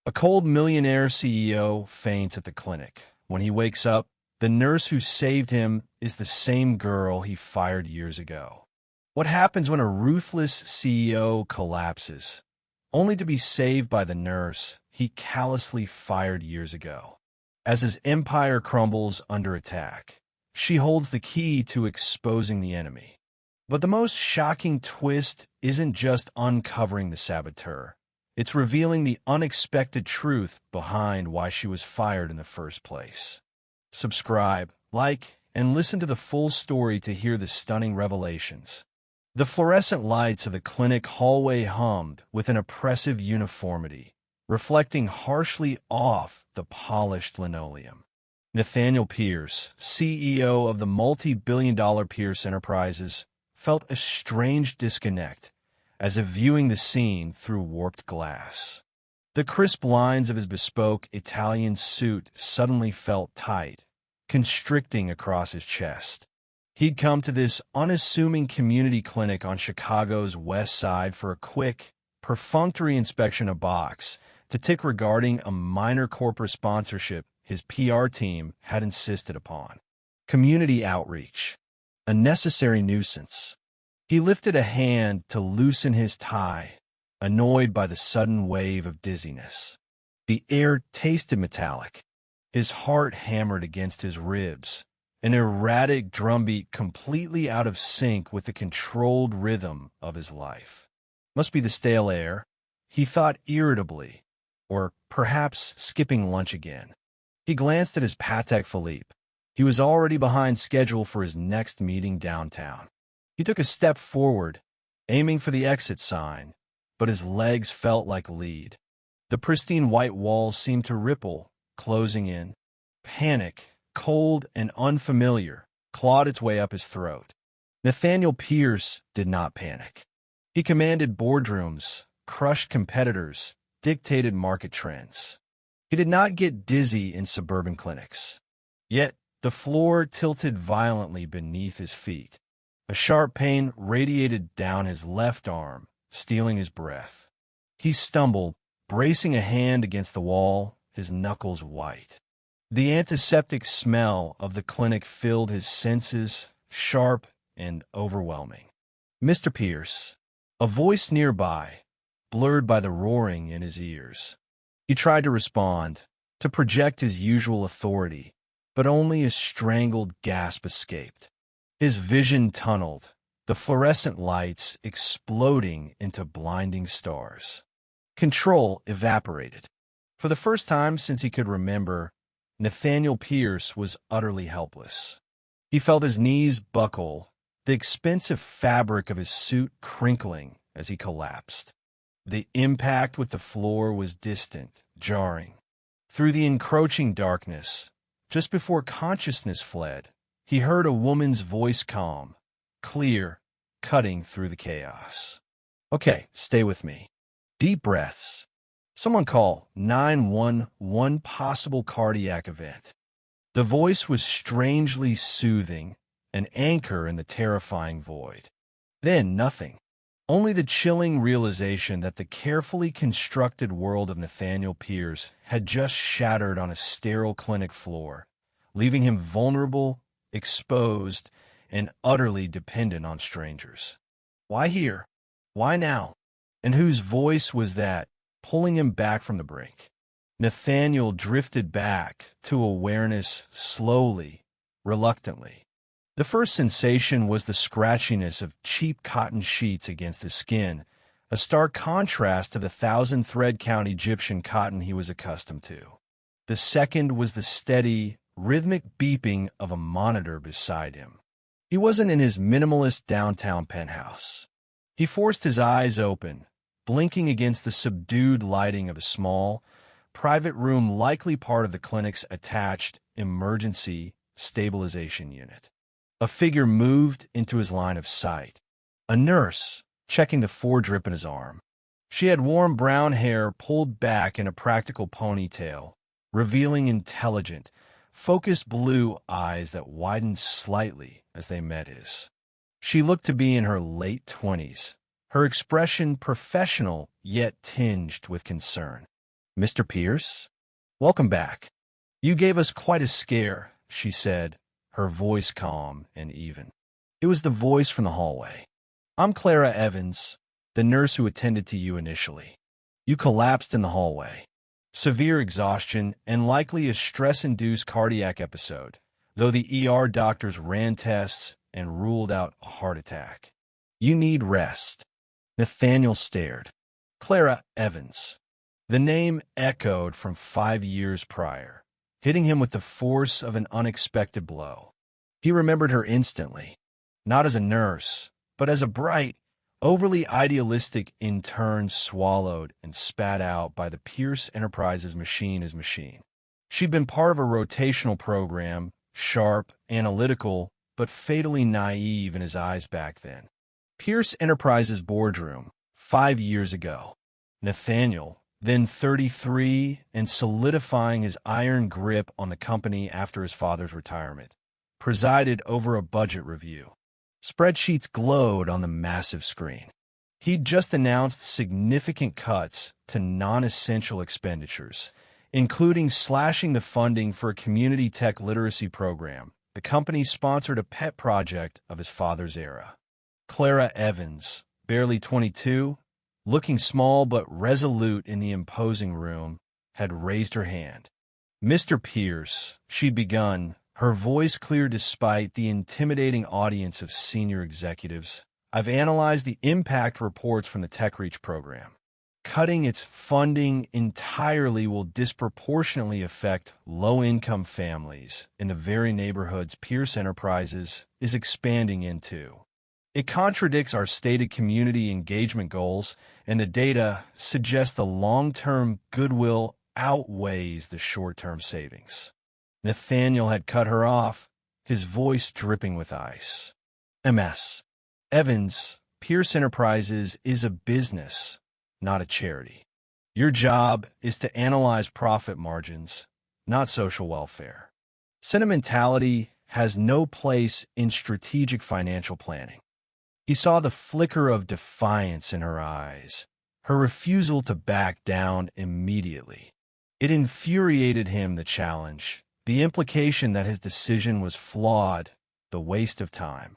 A cold millionaire CEO faints at the clinic. When he wakes up, the nurse who saved him is the same girl he fired years ago. What happens when a ruthless CEO collapses, only to be saved by the nurse he callously fired years ago? As his empire crumbles under attack, she holds the key to exposing the enemy. But the most shocking twist isn't just uncovering the saboteur. It's revealing the unexpected truth behind why she was fired in the first place. Subscribe, like, and listen to the full story to hear the stunning revelations. The fluorescent lights of the clinic hallway hummed with an oppressive uniformity, reflecting harshly off the polished linoleum. Nathaniel Pierce, CEO of the multi-billion-dollar Pierce Enterprises, felt a strange disconnect as if viewing the scene through warped glass. The crisp lines of his bespoke Italian suit suddenly felt tight, constricting across his chest. He'd come to this unassuming community clinic on Chicago's west side for a quick, perfunctory inspection of box to tick regarding a minor corporate sponsorship his PR team had insisted upon. Community outreach. A necessary nuisance. He lifted a hand to loosen his tie, annoyed by the sudden wave of dizziness. The air tasted metallic. His heart hammered against his ribs, an erratic drumbeat completely out of sync with the controlled rhythm of his life. Must be the stale air, he thought irritably, or perhaps skipping lunch again. He glanced at his Patek Philippe. He was already behind schedule for his next meeting downtown. He took a step forward, aiming for the exit sign, but his legs felt like lead. The pristine white walls seemed to ripple, closing in. Panic, cold and unfamiliar, clawed its way up his throat. Nathaniel Pierce did not panic. He commanded boardrooms, crushed competitors, dictated market trends. He did not get dizzy in suburban clinics. Yet, the floor tilted violently beneath his feet. A sharp pain radiated down his left arm, stealing his breath. He stumbled, bracing a hand against the wall, his knuckles white. The antiseptic smell of the clinic filled his senses, sharp and overwhelming. "Mr. Pierce," a voice nearby, blurred by the roaring in his ears. He tried to respond, to project his usual authority, but only a strangled gasp escaped. His vision tunneled, the fluorescent lights exploding into blinding stars. Control evaporated. For the first time since he could remember, Nathaniel Pierce was utterly helpless. He felt his knees buckle, the expensive fabric of his suit crinkling as he collapsed. The impact with the floor was distant, jarring. Through the encroaching darkness, just before consciousness fled, he heard a woman's voice calm, clear, cutting through the chaos. "Okay, stay with me. Deep breaths. Someone call 911, possible cardiac event." The voice was strangely soothing, an anchor in the terrifying void. Then nothing. Only the chilling realization that the carefully constructed world of Nathaniel Pierce had just shattered on a sterile clinic floor, leaving him vulnerable, exposed, and utterly dependent on strangers. Why here? Why now? And whose voice was that, pulling him back from the brink? Nathaniel drifted back to awareness slowly, reluctantly. The first sensation was the scratchiness of cheap cotton sheets against his skin, a stark contrast to the thousand-thread-count Egyptian cotton he was accustomed to. The second was the steady, rhythmic beeping of a monitor beside him. He wasn't in his minimalist downtown penthouse. He forced his eyes open, blinking against the subdued lighting of a small, private room likely part of the clinic's attached emergency stabilization unit. A figure moved into his line of sight. A nurse, checking the foredrip in his arm. She had warm brown hair pulled back in a practical ponytail, revealing intelligent, focused blue eyes that widened slightly as they met his. She looked to be in her late 20s, her expression professional yet tinged with concern. Mr. Pierce? Welcome back. You gave us quite a scare, she said, her voice calm and even. It was the voice from the hallway. I'm Clara Evans, the nurse who attended to you initially. You collapsed in the hallway. Severe exhaustion and likely a stress-induced cardiac episode, though the ER doctors ran tests and ruled out a heart attack. You need rest. Nathaniel stared. Clara Evans. The name echoed from 5 years prior, hitting him with the force of an unexpected blow. He remembered her instantly, not as a nurse, but as a bright, overly idealistic intern swallowed and spat out by the Pierce Enterprises machine. She'd been part of a rotational program, sharp, analytical, but fatally naive in his eyes back then. Pierce Enterprises boardroom, 5 years ago. Nathaniel, then 33 and solidifying his iron grip on the company after his father's retirement, presided over a budget review. Spreadsheets glowed on the massive screen. He'd just announced significant cuts to non-essential expenditures, including slashing the funding for a community tech literacy program. The company sponsored a pet project of his father's era. Clara Evans, barely 22, looking small but resolute in the imposing room, had raised her hand. Mr. Pierce, she'd begun, her voice clear despite the intimidating audience of senior executives. I've analyzed the impact reports from the TechReach program. Cutting its funding entirely will disproportionately affect low-income families in the very neighborhoods Pierce Enterprises is expanding into. It contradicts our stated community engagement goals, and the data suggests the long-term goodwill outweighs the short-term savings. Nathaniel had cut her off, his voice dripping with ice. MS. Evans, Pierce Enterprises is a business, not a charity. Your job is to analyze profit margins, not social welfare. Sentimentality has no place in strategic financial planning. He saw the flicker of defiance in her eyes, her refusal to back down immediately. It infuriated him, the challenge, the implication that his decision was flawed, the waste of time.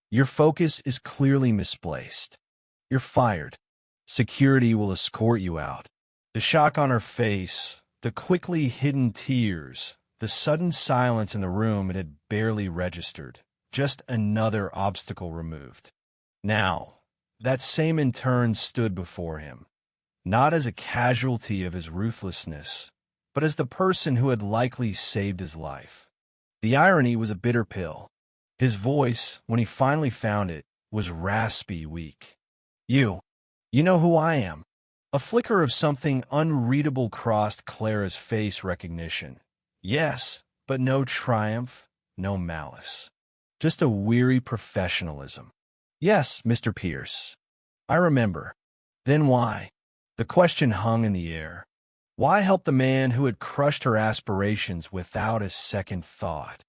Your focus is clearly misplaced. You're fired. Security will escort you out. The shock on her face, the quickly hidden tears, the sudden silence in the room it had barely registered. Just another obstacle removed. Now, that same intern stood before him, not as a casualty of his ruthlessness, but as the person who had likely saved his life. The irony was a bitter pill. His voice, when he finally found it, was raspy, weak. You know who I am. A flicker of something unreadable crossed Clara's face recognition. Yes, but no triumph, no malice. Just a weary professionalism. Yes, Mr. Pierce. I remember. Then why? The question hung in the air. Why help the man who had crushed her aspirations without a second thought?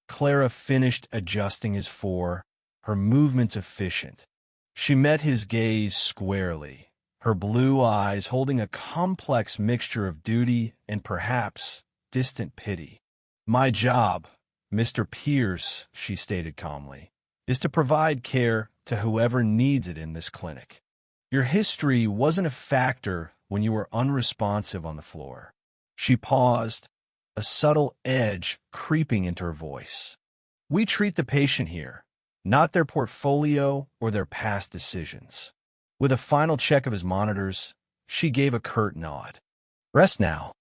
Clara finished adjusting his fore, her movements efficient. She met his gaze squarely, her blue eyes holding a complex mixture of duty and perhaps distant pity. My job, Mr. Pierce, she stated calmly, is to provide care to whoever needs it in this clinic. Your history wasn't a factor when you were unresponsive on the floor. She paused, a subtle edge creeping into her voice. We treat the patient here, not their portfolio or their past decisions. With a final check of his monitors, she gave a curt nod. Rest now.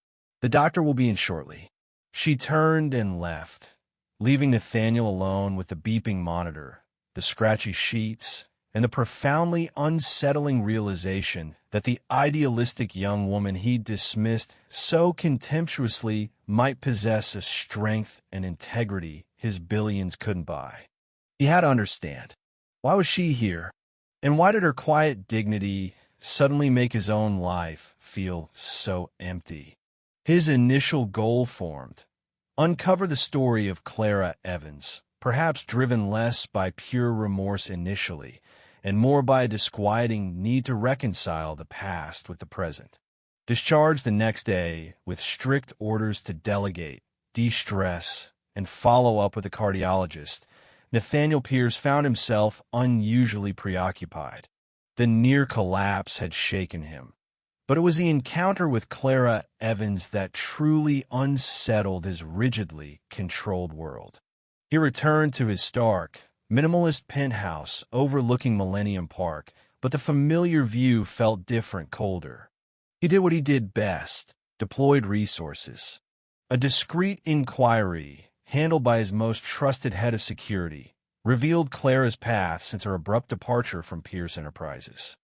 The doctor will be in shortly. She turned and left, leaving Nathaniel alone with the beeping monitor, the scratchy sheets, and the profoundly unsettling realization that the idealistic young woman he dismissed so contemptuously might possess a strength and integrity his billions couldn't buy. He had to understand. Why was she here? And why did her quiet dignity suddenly make his own life feel so empty? His initial goal formed. Uncover the story of Clara Evans, perhaps driven less by pure remorse initially, and more by a disquieting need to reconcile the past with the present. Discharged the next day with strict orders to delegate, de-stress, and follow up with a cardiologist, Nathaniel Pierce found himself unusually preoccupied. The near collapse had shaken him. But it was the encounter with Clara Evans that truly unsettled his rigidly controlled world. He returned to his stark, minimalist penthouse overlooking Millennium Park, but the familiar view felt different, colder. He did what he did best, deployed resources. A discreet inquiry, handled by his most trusted head of security, revealed Clara's path since her abrupt departure from Pierce Enterprises.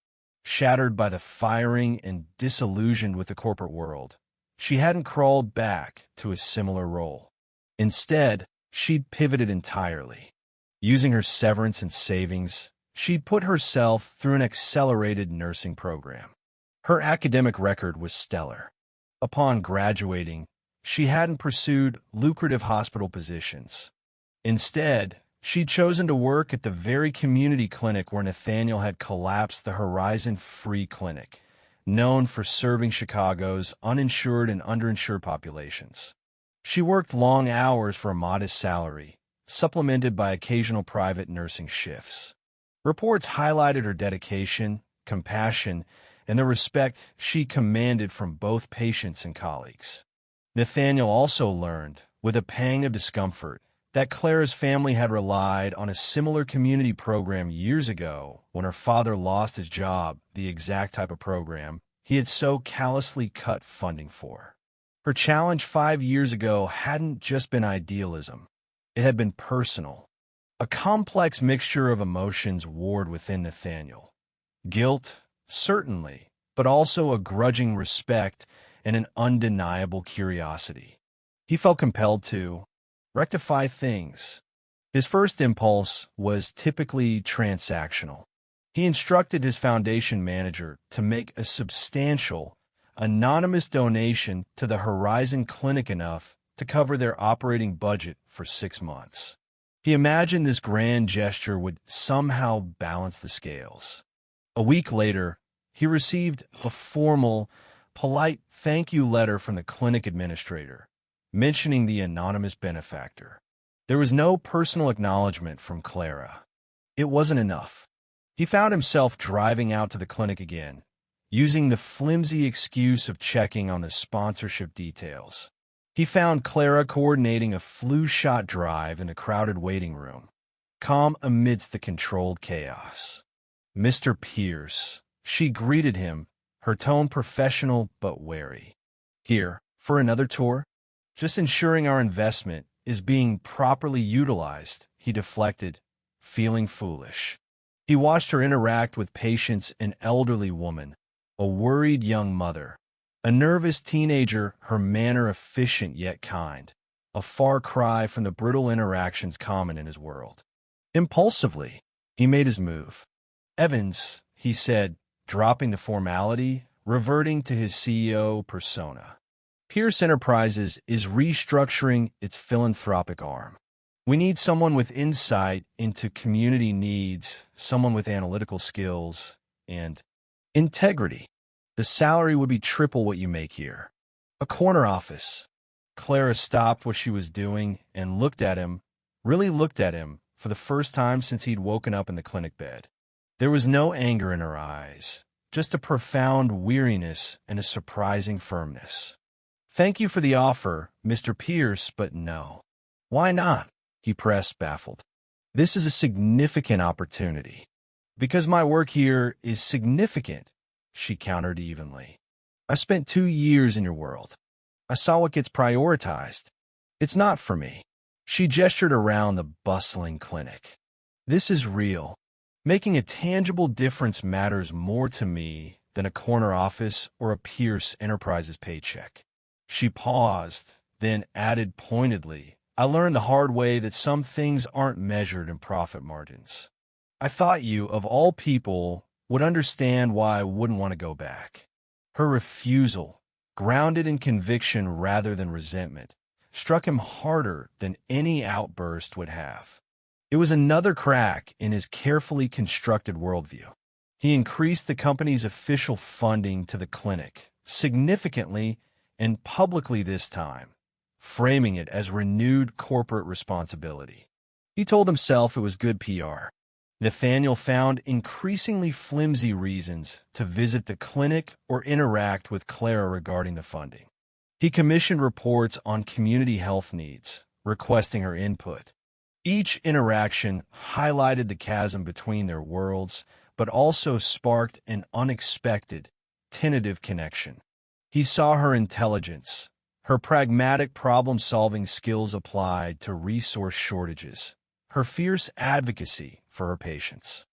Shattered by the firing and disillusioned with the corporate world, she hadn't crawled back to a similar role. Instead, she'd pivoted entirely. Using her severance and savings, she'd put herself through an accelerated nursing program. Her academic record was stellar. Upon graduating, she hadn't pursued lucrative hospital positions. Instead, she'd chosen to work at the very community clinic where Nathaniel had collapsed the Horizon Free Clinic, known for serving Chicago's uninsured and underinsured populations. She worked long hours for a modest salary, supplemented by occasional private nursing shifts. Reports highlighted her dedication, compassion, and the respect she commanded from both patients and colleagues. Nathaniel also learned, with a pang of discomfort, that Clara's family had relied on a similar community program years ago when her father lost his job, the exact type of program he had so callously cut funding for. Her challenge 5 years ago hadn't just been idealism. It had been personal. A complex mixture of emotions warred within Nathaniel. Guilt, certainly, but also a grudging respect and an undeniable curiosity. He felt compelled to rectify things. His first impulse was typically transactional. He instructed his foundation manager to make a substantial, anonymous donation to the Horizon Clinic enough to cover their operating budget for 6 months. He imagined this grand gesture would somehow balance the scales. A week later, he received a formal, polite thank you letter from the clinic administrator, mentioning the anonymous benefactor. There was no personal acknowledgement from Clara. It wasn't enough. He found himself driving out to the clinic again, using the flimsy excuse of checking on the sponsorship details. He found Clara coordinating a flu shot drive in a crowded waiting room, calm amidst the controlled chaos. "Mr. Pierce," she greeted him, her tone professional but wary. "Here, for another tour? Just ensuring our investment is being properly utilized," he deflected, feeling foolish. He watched her interact with patients, an elderly woman, a worried young mother, a nervous teenager, her manner efficient yet kind, a far cry from the brittle interactions common in his world. Impulsively, he made his move. "Evans," he said, dropping the formality, reverting to his CEO persona. "Pierce Enterprises is restructuring its philanthropic arm. We need someone with insight into community needs, someone with analytical skills, and integrity. The salary would be triple what you make here. A corner office." Clara stopped what she was doing and looked at him, really looked at him, for the first time since he'd woken up in the clinic bed. There was no anger in her eyes, just a profound weariness and a surprising firmness. "Thank you for the offer, Mr. Pierce, but no." "Why not?" he pressed, baffled. "This is a significant opportunity." "Because my work here is significant," she countered evenly. "I spent 2 years in your world. I saw what gets prioritized. It's not for me." She gestured around the bustling clinic. "This is real. Making a tangible difference matters more to me than a corner office or a Pierce Enterprises paycheck." She paused, then added pointedly, "I learned the hard way that some things aren't measured in profit margins. I thought you, of all people, would understand why I wouldn't want to go back." Her refusal, grounded in conviction rather than resentment, struck him harder than any outburst would have. It was another crack in his carefully constructed worldview. He increased the company's official funding to the clinic, significantly and publicly this time, framing it as renewed corporate responsibility. He told himself it was good PR. Nathaniel found increasingly flimsy reasons to visit the clinic or interact with Clara regarding the funding. He commissioned reports on community health needs, requesting her input. Each interaction highlighted the chasm between their worlds, but also sparked an unexpected, tentative connection. He saw her intelligence, her pragmatic problem-solving skills applied to resource shortages, her fierce advocacy for her patients.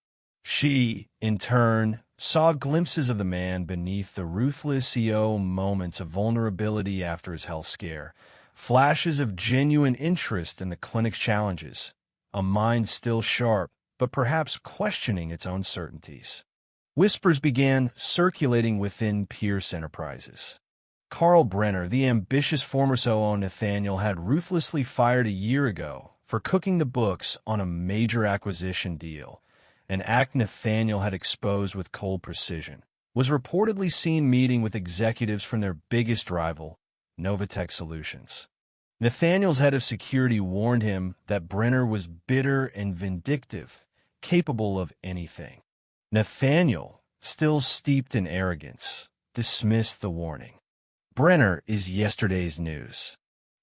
She, in turn, saw glimpses of the man beneath the ruthless CEO, moments of vulnerability after his health scare, flashes of genuine interest in the clinic's challenges, a mind still sharp, but perhaps questioning its own certainties. Whispers began circulating within Pierce Enterprises. Carl Brenner, the ambitious former COO Nathaniel had ruthlessly fired a year ago for cooking the books on a major acquisition deal, an act Nathaniel had exposed with cold precision, was reportedly seen meeting with executives from their biggest rival, Novatech Solutions. Nathaniel's head of security warned him that Brenner was bitter and vindictive, capable of anything. Nathaniel, still steeped in arrogance, dismissed the warning. Brenner is yesterday's news.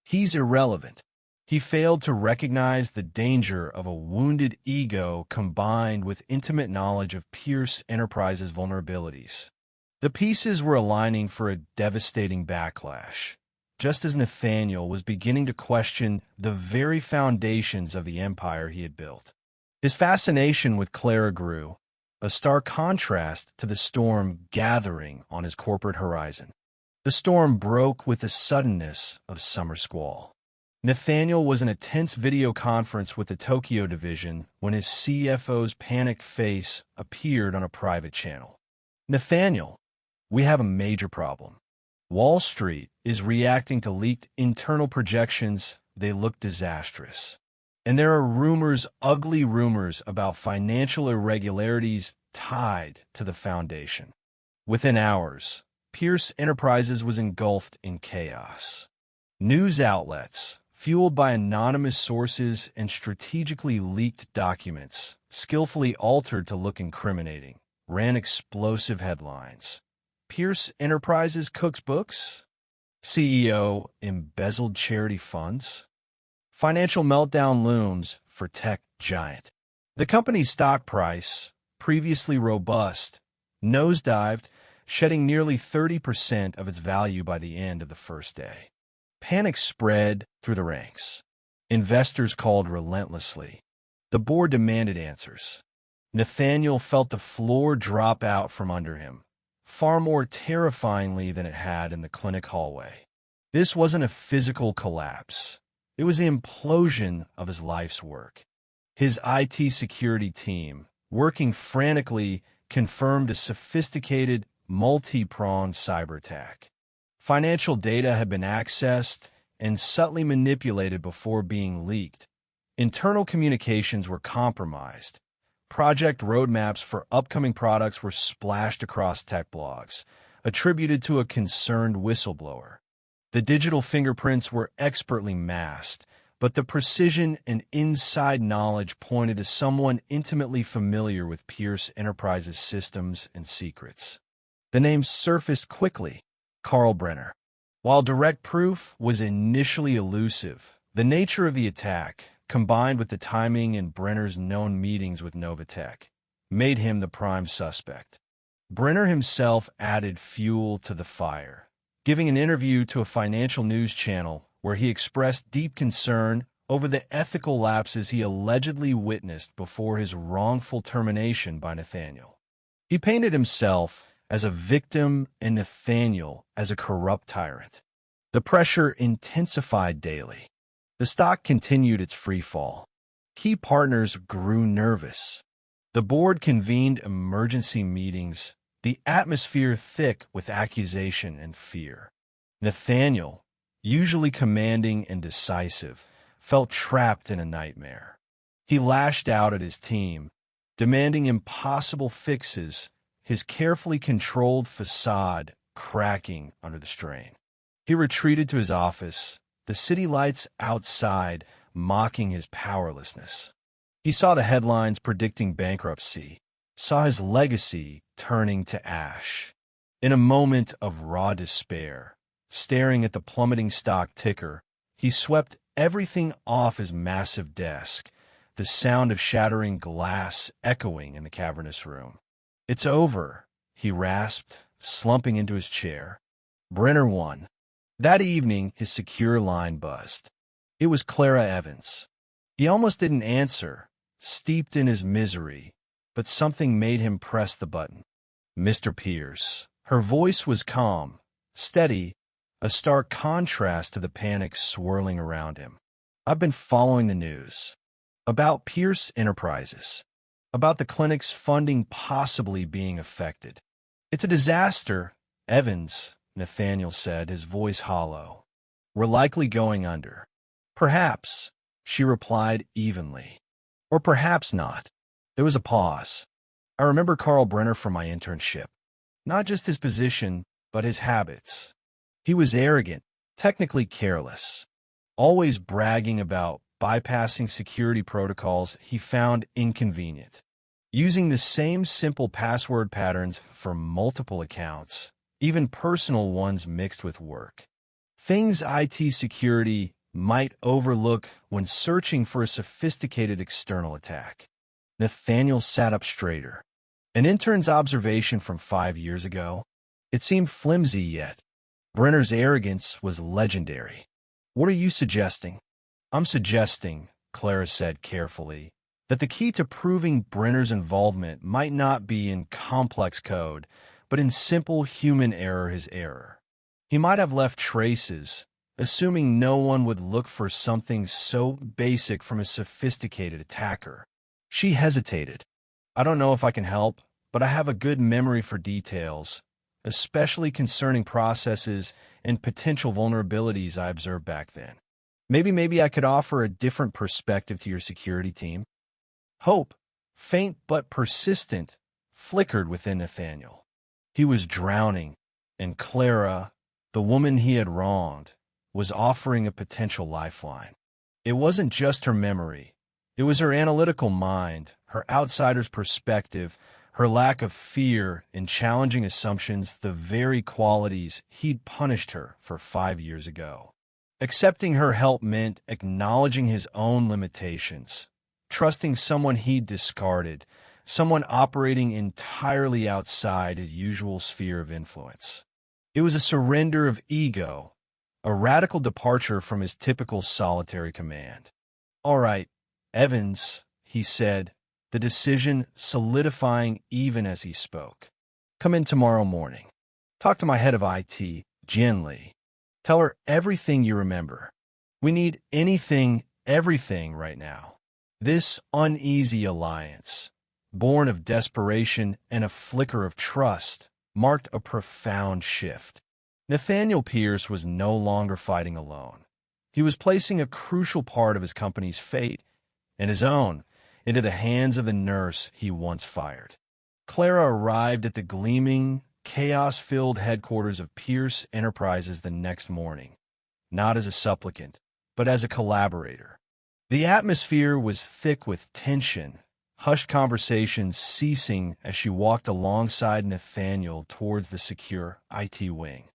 He's irrelevant. He failed to recognize the danger of a wounded ego combined with intimate knowledge of Pierce Enterprises' vulnerabilities. The pieces were aligning for a devastating backlash, just as Nathaniel was beginning to question the very foundations of the empire he had built. His fascination with Clara grew, a stark contrast to the storm gathering on his corporate horizon. The storm broke with the suddenness of summer squall. Nathaniel was in a tense video conference with the Tokyo division when his CFO's panicked face appeared on a private channel. Nathaniel, we have a major problem. Wall Street is reacting to leaked internal projections. They look disastrous. And there are rumors, ugly rumors, about financial irregularities tied to the foundation. Within hours, Pierce Enterprises was engulfed in chaos. News outlets, fueled by anonymous sources and strategically leaked documents, skillfully altered to look incriminating, ran explosive headlines. Pierce Enterprises cooks books? CEO embezzled charity funds? Financial meltdown looms for tech giant. The company's stock price, previously robust, nosedived, shedding nearly 30% of its value by the end of the first day. Panic spread through the ranks. Investors called relentlessly. The board demanded answers. Nathaniel felt the floor drop out from under him, far more terrifyingly than it had in the clinic hallway. This wasn't a physical collapse. It was the implosion of his life's work. His IT security team, working frantically, confirmed a sophisticated, multi-pronged cyber attack. Financial data had been accessed and subtly manipulated before being leaked. Internal communications were compromised. Project roadmaps for upcoming products were splashed across tech blogs, attributed to a concerned whistleblower. The digital fingerprints were expertly masked, but the precision and inside knowledge pointed to someone intimately familiar with Pierce Enterprises' systems and secrets. The name surfaced quickly: Carl Brenner. While direct proof was initially elusive, the nature of the attack, combined with the timing and Brenner's known meetings with Novatech, made him the prime suspect. Brenner himself added fuel to the fire, giving an interview to a financial news channel where he expressed deep concern over the ethical lapses he allegedly witnessed before his wrongful termination by Nathaniel. He painted himself as a victim and Nathaniel as a corrupt tyrant. The pressure intensified daily. The stock continued its free fall. Key partners grew nervous. The board convened emergency meetings, the atmosphere thick with accusation and fear. Nathaniel, usually commanding and decisive, felt trapped in a nightmare. He lashed out at his team, demanding impossible fixes. His carefully controlled facade cracking under the strain. He retreated to his office, the city lights outside mocking his powerlessness. He saw the headlines predicting bankruptcy, saw his legacy turning to ash. In a moment of raw despair, staring at the plummeting stock ticker, he swept everything off his massive desk, the sound of shattering glass echoing in the cavernous room. "It's over," he rasped, slumping into his chair. Brenner won. That evening, his secure line buzzed. It was Clara Evans. He almost didn't answer, steeped in his misery, but something made him press the button. "Mr. Pierce." Her voice was calm, steady, a stark contrast to the panic swirling around him. "I've been following the news. About Pierce Enterprises. About the clinic's funding possibly being affected. It's a disaster, Evans," Nathaniel said, his voice hollow. "We're likely going under." "Perhaps," she replied evenly. "Or perhaps not." There was a pause. I remember Carl Brenner from my internship. Not just his position, but his habits. He was arrogant, technically careless, always bragging about bypassing security protocols he found inconvenient, using the same simple password patterns for multiple accounts, even personal ones mixed with work. Things IT security might overlook when searching for a sophisticated external attack. Nathaniel sat up straighter. An intern's observation from 5 years ago, it seemed flimsy yet. Brenner's arrogance was legendary. "What are you suggesting?" "I'm suggesting," Clara said carefully, "that the key to proving Brenner's involvement might not be in complex code, but in simple human error his error. He might have left traces, assuming no one would look for something so basic from a sophisticated attacker." She hesitated. "I don't know if I can help, but I have a good memory for details, especially concerning processes and potential vulnerabilities I observed back then. Maybe I could offer a different perspective to your security team." Hope, faint but persistent, flickered within Nathaniel. He was drowning, and Clara, the woman he had wronged, was offering a potential lifeline. It wasn't just her memory. It was her analytical mind, her outsider's perspective, her lack of fear in challenging assumptions, the very qualities he'd punished her for 5 years ago. Accepting her help meant acknowledging his own limitations, trusting someone he'd discarded, someone operating entirely outside his usual sphere of influence. It was a surrender of ego, a radical departure from his typical solitary command. "All right, Evans," he said, the decision solidifying even as he spoke. "Come in tomorrow morning. Talk to my head of IT, Jian Lee. Tell her everything you remember. We need everything right now." This uneasy alliance, born of desperation and a flicker of trust, marked a profound shift. Nathaniel Pierce was no longer fighting alone. He was placing a crucial part of his company's fate, and his own, into the hands of the nurse he once fired. Clara arrived at the gleaming, chaos-filled headquarters of Pierce Enterprises the next morning, not as a supplicant, but as a collaborator. The atmosphere was thick with tension, hushed conversations ceasing as she walked alongside Nathaniel towards the secure IT wing.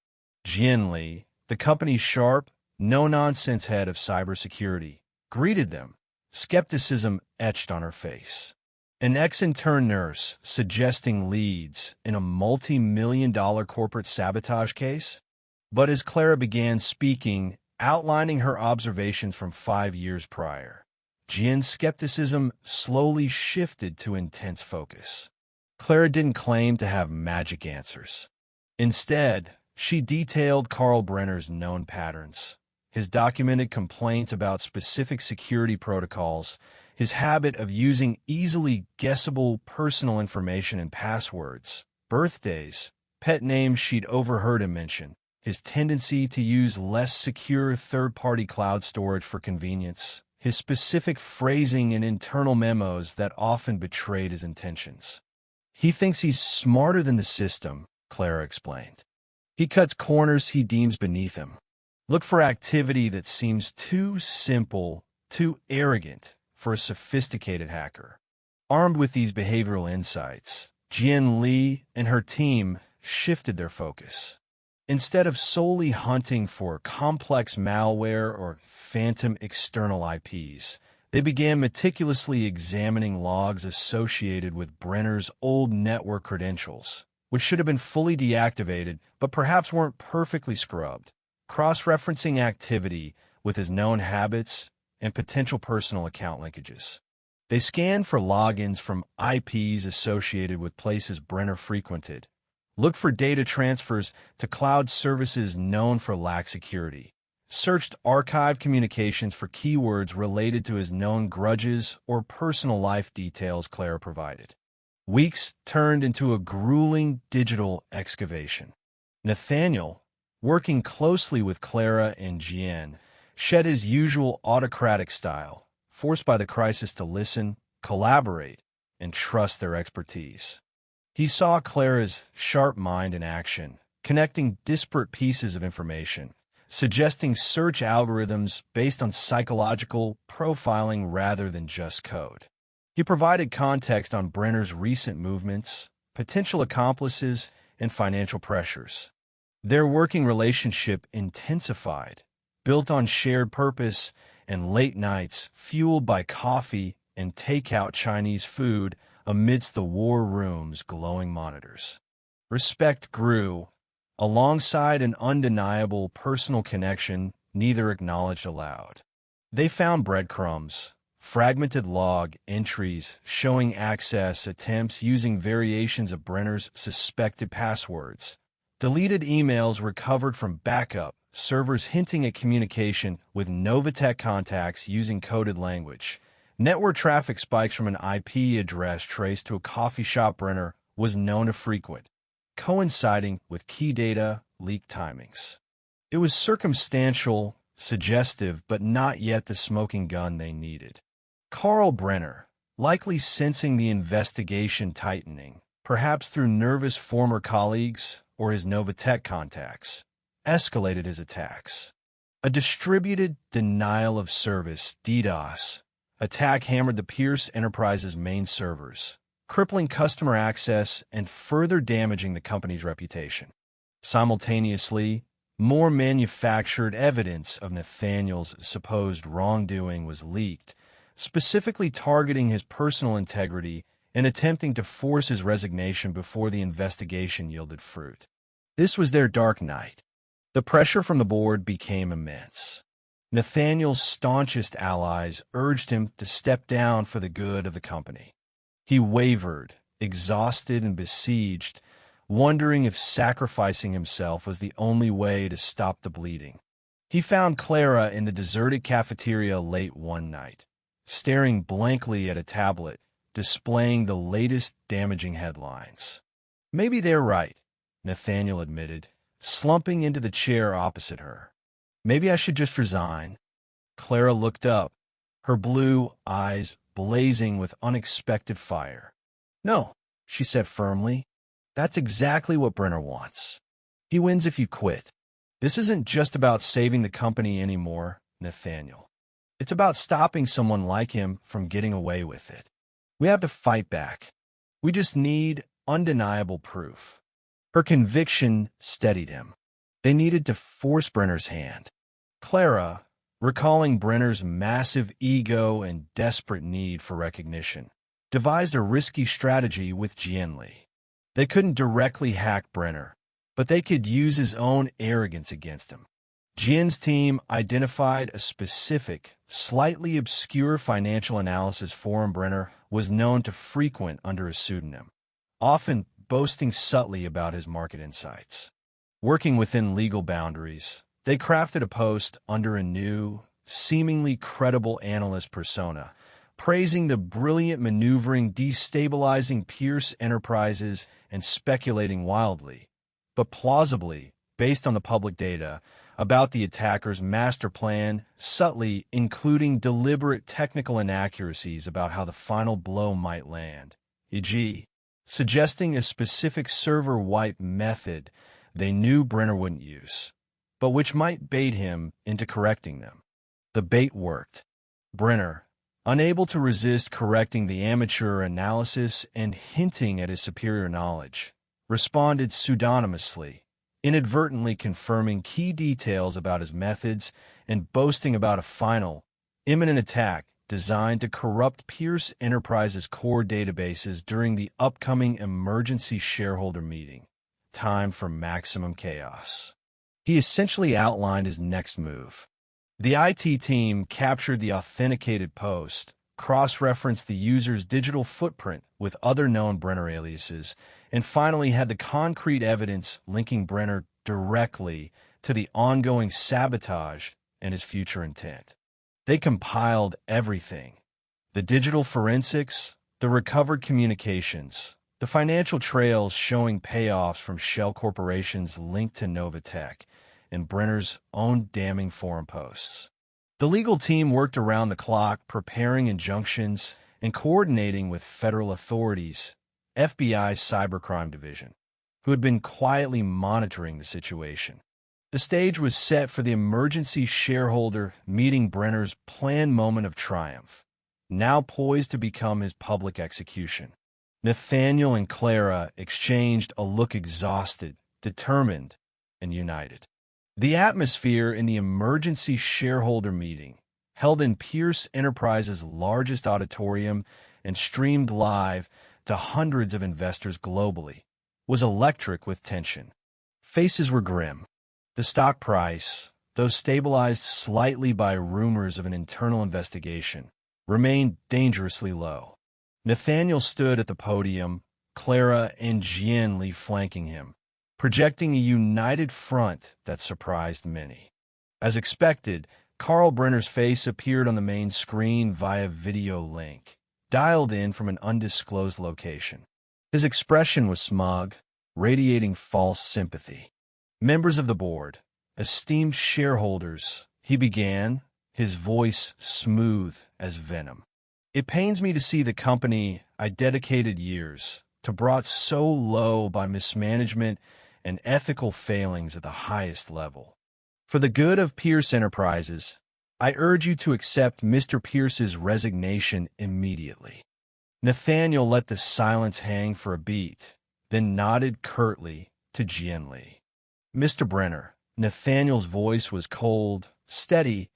Jian Lee, the company's sharp, no-nonsense head of cybersecurity, greeted them, skepticism etched on her face. An ex-intern nurse suggesting leads in a multi-million-dollar corporate sabotage case? But as Clara began speaking, outlining her observations from 5 years prior, Jian's skepticism slowly shifted to intense focus. Clara didn't claim to have magic answers. Instead, she detailed Carl Brenner's known patterns, his documented complaints about specific security protocols, his habit of using easily guessable personal information and passwords, birthdays, pet names she'd overheard him mention, his tendency to use less secure third-party cloud storage for convenience, his specific phrasing in internal memos that often betrayed his intentions. "He thinks he's smarter than the system," Clara explained. He cuts corners he deems beneath him. Look for activity that seems too simple, too arrogant for a sophisticated hacker. Armed with these behavioral insights, Jian Li and her team shifted their focus. Instead of solely hunting for complex malware or phantom external IPs, they began meticulously examining logs associated with Brenner's old network credentials, which should have been fully deactivated but perhaps weren't perfectly scrubbed. Cross-referencing activity with his known habits and potential personal account linkages. They scanned for logins from IPs associated with places Brenner frequented. Looked for data transfers to cloud services known for lax security. Searched archived communications for keywords related to his known grudges or personal life details Clara provided. Weeks turned into a grueling digital excavation. Nathaniel, working closely with Clara and Jian, shed his usual autocratic style, forced by the crisis to listen, collaborate, and trust their expertise. He saw Clara's sharp mind in action, connecting disparate pieces of information, suggesting search algorithms based on psychological profiling rather than just code. He provided context on Brenner's recent movements, potential accomplices, and financial pressures. Their working relationship intensified, built on shared purpose and late nights fueled by coffee and takeout Chinese food amidst the war room's glowing monitors. Respect grew, alongside an undeniable personal connection neither acknowledged aloud. They found breadcrumbs, fragmented log entries showing access attempts using variations of Brenner's suspected passwords, deleted emails recovered from backup servers hinting at communication with Novatech contacts using coded language. Network traffic spikes from an IP address traced to a coffee shop Brenner was known to frequent, coinciding with key data leak timings. It was circumstantial, suggestive, but not yet the smoking gun they needed. Carl Brenner, likely sensing the investigation tightening, perhaps through nervous former colleagues or his Novatech contacts, escalated his attacks. A distributed denial of service (DDoS) attack hammered the Pierce Enterprise's main servers, crippling customer access and further damaging the company's reputation. Simultaneously, more manufactured evidence of Nathaniel's supposed wrongdoing was leaked, specifically targeting his personal integrity and attempting to force his resignation before the investigation yielded fruit. This was their dark night. The pressure from the board became immense. Nathaniel's staunchest allies urged him to step down for the good of the company. He wavered, exhausted and besieged, wondering if sacrificing himself was the only way to stop the bleeding. He found Clara in the deserted cafeteria late one night, staring blankly at a tablet, displaying the latest damaging headlines. "Maybe they're right," Nathaniel admitted, slumping into the chair opposite her. "Maybe I should just resign." Clara looked up, her blue eyes blazing with unexpected fire. "No," she said firmly. "That's exactly what Brenner wants. He wins if you quit. This isn't just about saving the company anymore, Nathaniel. It's about stopping someone like him from getting away with it. We have to fight back. We just need undeniable proof." Her conviction steadied him. They needed to force Brenner's hand. Clara, recalling Brenner's massive ego and desperate need for recognition, devised a risky strategy with Jian Li. They couldn't directly hack Brenner, but they could use his own arrogance against him. Jian's team identified a specific, slightly obscure financial analysis forum Brenner was known to frequent under a pseudonym, often boasting subtly about his market insights. Working within legal boundaries, they crafted a post under a new, seemingly credible analyst persona, praising the brilliant maneuvering destabilizing Pierce Enterprises and speculating wildly, but plausibly, based on the public data, about the attacker's master plan, subtly including deliberate technical inaccuracies about how the final blow might land, e.g., suggesting a specific server wipe method they knew Brenner wouldn't use, but which might bait him into correcting them. The bait worked. Brenner, unable to resist correcting the amateur analysis and hinting at his superior knowledge, responded pseudonymously, inadvertently confirming key details about his methods and boasting about a final, imminent attack designed to corrupt Pierce Enterprises' core databases during the upcoming emergency shareholder meeting. Time for maximum chaos. He essentially outlined his next move. The IT team captured the authenticated post, cross-referenced the user's digital footprint with other known Brenner aliases, and finally had the concrete evidence linking Brenner directly to the ongoing sabotage and his future intent. They compiled everything: the digital forensics, the recovered communications, the financial trails showing payoffs from shell corporations linked to Novatech, and Brenner's own damning forum posts. The legal team worked around the clock, preparing injunctions and coordinating with federal authorities, FBI's Cybercrime Division, who had been quietly monitoring the situation. The stage was set for the emergency shareholder meeting, Brenner's planned moment of triumph, now poised to become his public execution. Nathaniel and Clara exchanged a look, exhausted, determined, and united. The atmosphere in the emergency shareholder meeting, held in Pierce Enterprises' largest auditorium and streamed live to hundreds of investors globally, was electric with tension. Faces were grim. The stock price, though stabilized slightly by rumors of an internal investigation, remained dangerously low. Nathaniel stood at the podium, Clara and Jian flanking him, projecting a united front that surprised many. As expected, Carl Brenner's face appeared on the main screen via video link, dialed in from an undisclosed location. His expression was smug, radiating false sympathy. "Members of the board, esteemed shareholders," he began, his voice smooth as venom. "It pains me to see the company I dedicated years to brought so low by mismanagement and ethical failings at the highest level. For the good of Pierce Enterprises, I urge you to accept Mr. Pierce's resignation immediately." Nathaniel let the silence hang for a beat, then nodded curtly to Jian. "Mr. Brenner," Nathaniel's voice was cold, steady,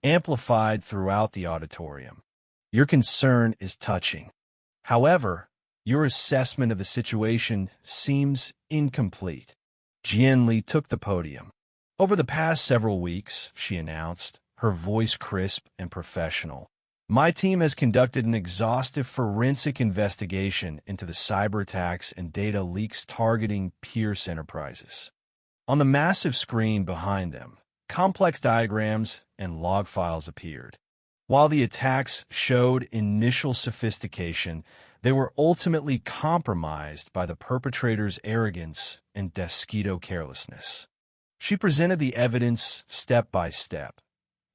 amplified throughout the auditorium. "Your concern is touching. However, your assessment of the situation seems incomplete." Jian took the podium. "Over the past several weeks," she announced, her voice crisp and professional, "my team has conducted an exhaustive forensic investigation into the cyber attacks and data leaks targeting Pierce Enterprises." On the massive screen behind them, complex diagrams and log files appeared. While the attacks showed initial sophistication, they were ultimately compromised by the perpetrators' arrogance and desquito carelessness. She presented the evidence step by step.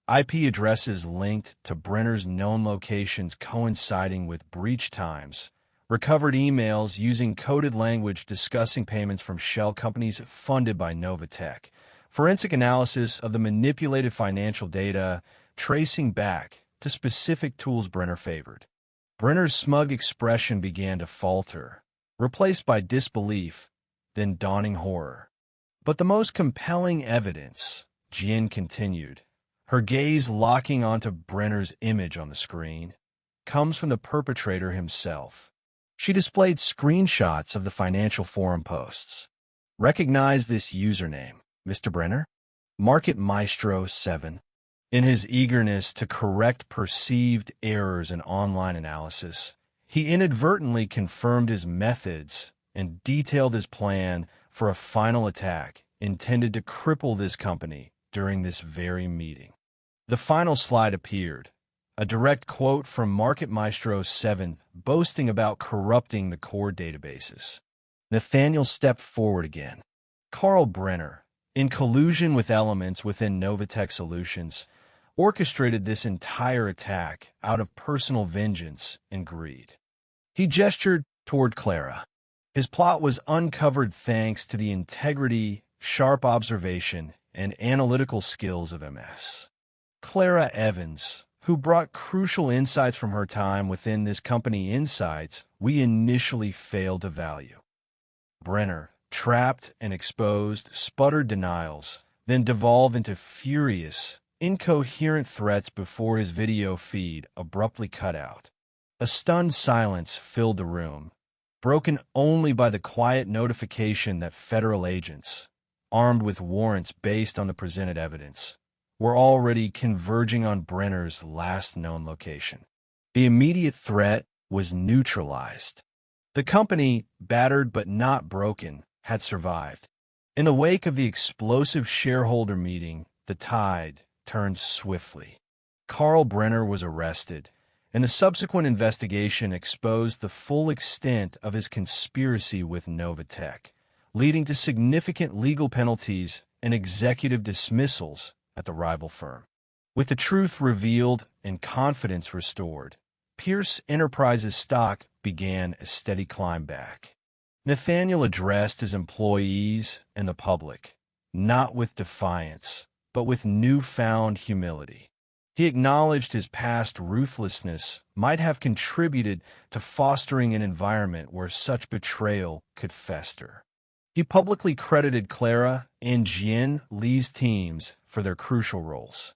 IP addresses linked to Brenner's known locations coinciding with breach times, recovered emails using coded language discussing payments from shell companies funded by Novatech, forensic analysis of the manipulated financial data, tracing back to specific tools Brenner favored. Brenner's smug expression began to falter, replaced by disbelief, then dawning horror. "But the most compelling evidence," Jian continued, her gaze locking onto Brenner's image on the screen, "comes from the perpetrator himself." She displayed screenshots of the financial forum posts. "Recognize this username, Mr. Brenner? Market Maestro 7. In his eagerness to correct perceived errors in online analysis, he inadvertently confirmed his methods and detailed his plan for a final attack intended to cripple this company during this very meeting." The final slide appeared, a direct quote from Market Maestro 7 boasting about corrupting the core databases. Nathaniel stepped forward again. Carl Brenner, in collusion with elements within Novatech Solutions, orchestrated this entire attack out of personal vengeance and greed. He gestured toward Clara. His plot was uncovered thanks to the integrity sharp observation, and analytical skills of MS. Clara Evans, who brought crucial insights from her time within this company, insights we initially failed to value. Brenner, trapped and exposed, sputtered denials, then devolved into furious, incoherent threats before his video feed abruptly cut out. A stunned silence filled the room, broken only by the quiet notification that federal agents, armed with warrants based on the presented evidence, were already converging on Brenner's last known location. The immediate threat was neutralized. The company, battered but not broken, had survived. In the wake of the explosive shareholder meeting, the tide turned swiftly. Carl Brenner was arrested, and the subsequent investigation exposed the full extent of his conspiracy with Novatech, leading to significant legal penalties and executive dismissals at the rival firm. With the truth revealed and confidence restored, Pierce Enterprises stock began a steady climb back. Nathaniel addressed his employees and the public, not with defiance, but with newfound humility. He acknowledged his past ruthlessness might have contributed to fostering an environment where such betrayal could fester. He publicly credited Clara and Jian Li's teams for their crucial roles.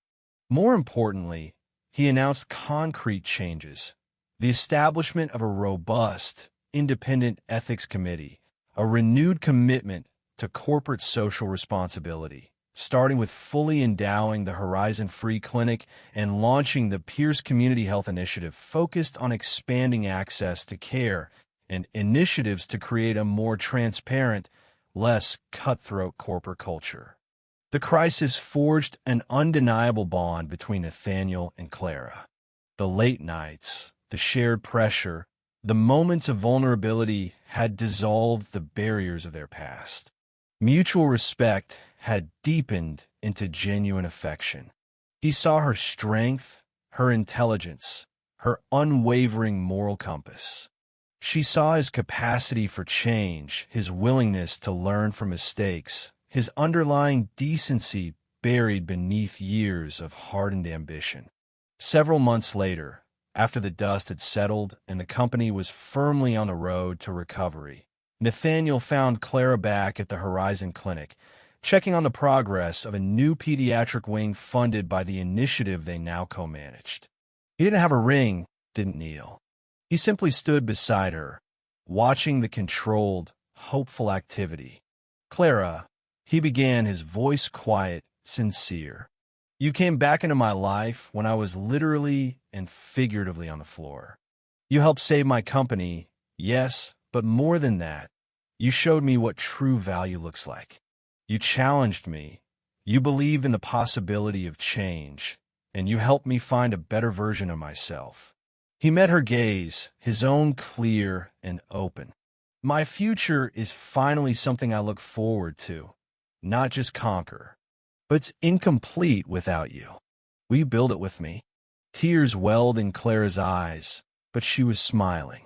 More importantly, he announced concrete changes: the establishment of a robust, independent ethics committee, a renewed commitment to corporate social responsibility, starting with fully endowing the Horizon Free Clinic and launching the Pierce Community Health Initiative focused on expanding access to care and initiatives to create a more transparent, less cutthroat corporate culture. The crisis forged an undeniable bond between Nathaniel and Clara. The late nights, the shared pressure, the moments of vulnerability had dissolved the barriers of their past. Mutual respect had deepened into genuine affection. He saw her strength, her intelligence, her unwavering moral compass. She saw his capacity for change, his willingness to learn from mistakes, his underlying decency buried beneath years of hardened ambition. Several months later, after the dust had settled and the company was firmly on the road to recovery, Nathaniel found Clara back at the Horizon Clinic, checking on the progress of a new pediatric wing funded by the initiative they now co-managed. He didn't have a ring, didn't kneel. He simply stood beside her, watching the controlled, hopeful activity. "Clara," he began, his voice quiet, sincere. "You came back into my life when I was literally and figuratively on the floor. You helped save my company, yes, but more than that, you showed me what true value looks like. You challenged me, you believed in the possibility of change, and you helped me find a better version of myself." He met her gaze, his own clear and open. "My future is finally something I look forward to, not just conquer. But it's incomplete without you. Will you build it with me?" Tears welled in Clara's eyes, but she was smiling.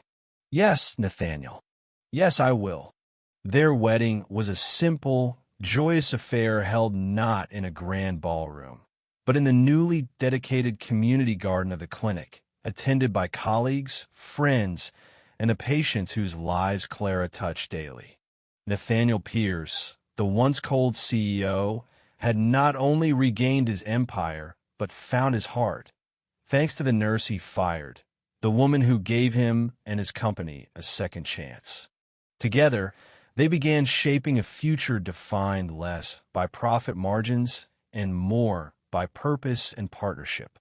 "Yes, Nathaniel. Yes, I will." Their wedding was a simple, joyous affair held not in a grand ballroom, but in the newly dedicated community garden of the clinic, attended by colleagues, friends, and the patients whose lives Clara touched daily. Nathaniel Pierce, the once cold CEO, had not only regained his empire, but found his heart, thanks to the nurse he fired, the woman who gave him and his company a second chance. Together, they began shaping a future defined less by profit margins and more by purpose and partnership.